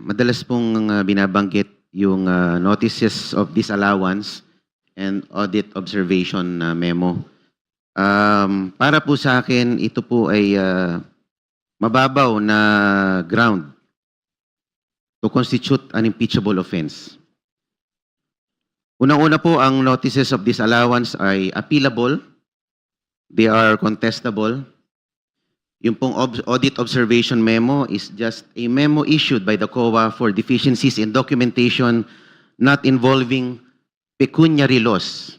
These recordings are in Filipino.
madalas pong binabanggit yung notices of disallowance and audit observation memo. Para po sa akin, ito po ay mababaw na ground to constitute an impeachable offense. Unang-una po, ang notices of disallowance ay appealable, they are contestable. Yung pong audit observation memo is just a memo issued by the COA for deficiencies in documentation not involving pecuniary loss.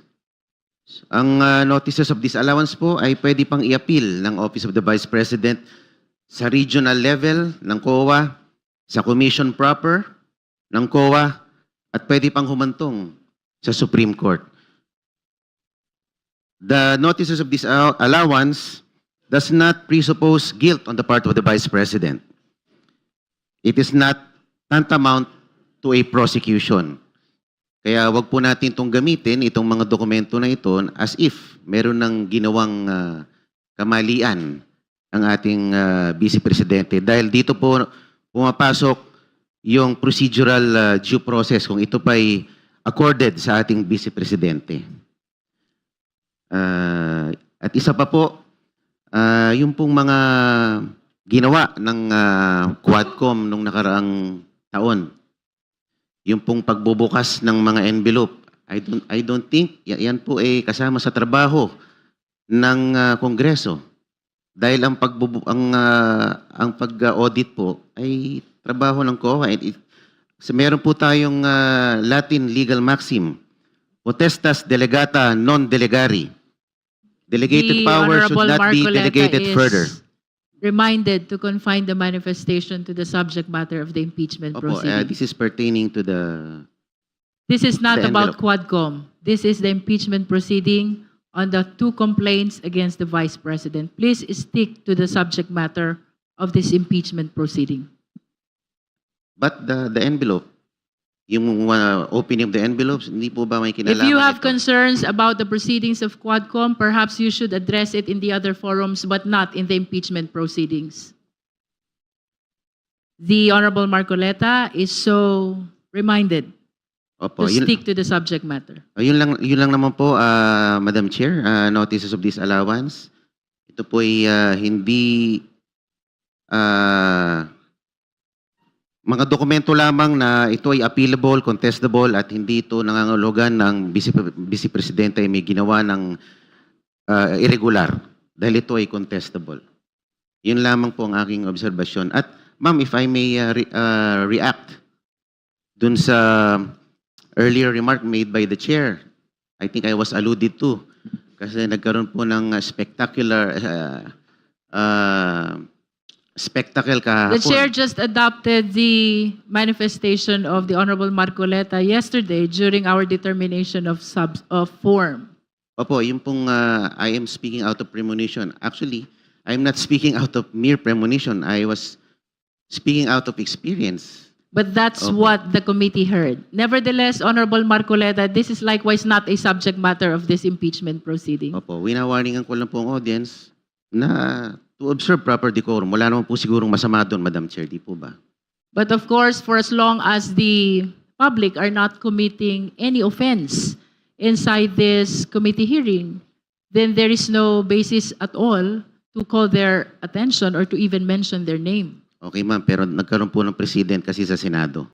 Ang notices of disallowance po ay pwede pang i-appeal ng Office of the Vice President sa regional level ng COA, sa commission proper ng COA, at pwede pang humantong sa Supreme Court. The notices of disallowance does not presuppose guilt on the part of the Vice President. It is not tantamount to a prosecution. Kaya wag po natin itong gamitin, itong mga dokumento na ito, as if meron ng ginawang kamalian ang ating Vice Presidente. Dahil dito po pumapasok yung procedural due process kung ito pa'y accorded sa ating Vice Presidente. At isa pa po, yung pong mga ginawa ng Quadcom nung nakaraang taon, yung pong pagbubukas ng mga envelope, I don't think yan po ay kasama sa trabaho ng Kongreso. Dahil ang pag-audit po ay trabaho ng COA. Meron po tayong Latin legal maxim, potestas delegata non delegari. Delegated power should not be delegated further. Reminded to confine the manifestation to the subject matter of the impeachment proceeding. This is pertaining to the... This is not the about envelope. Quadcom. This is the impeachment proceeding on the 2 complaints against the Vice President. Please stick to the subject matter of this impeachment proceeding. But the envelope, yung opening of the envelopes, hindi po ba may kinalaman If you have ito? concerns about the proceedings of Quadcom, perhaps you should address it in the other forums, but not in the impeachment proceedings. The Honorable Marcoleta is so reminded Opo, to stick to the subject matter. yun lang naman po, Madam Chair, notices of disallowance. Ito po ay hindi mga dokumento lamang na ito ay appealable, contestable, at hindi ito nangangahulugan ng Vice Presidente ay may ginawa ng irregular dahil ito ay contestable. Yun lamang po ang aking obserbasyon. At ma'am, if I may react dun sa earlier remark made by the chair, I think I was alluded to kasi nagkaroon po ng spectacle kahapon. The chair just adopted the manifestation of the Honorable Marcoleta yesterday during our determination of form. Opo, yung pong I am speaking out of premonition. Actually, I'm not speaking out of mere premonition. I was speaking out of experience. But that's what the committee heard. Nevertheless, Honorable Marcoleta, this is likewise not a subject matter of this impeachment proceeding. Opo, winawarningan ko lang po ang audience na to observe proper decorum. Wala naman po sigurong masama doon, Madam Chair, di po ba? But of course, for as long as the public are not committing any offense inside this committee hearing, then there is no basis at all to call their attention or to even mention their name. Okay ma'am, pero nagkaroon po ng president kasi sa Senado.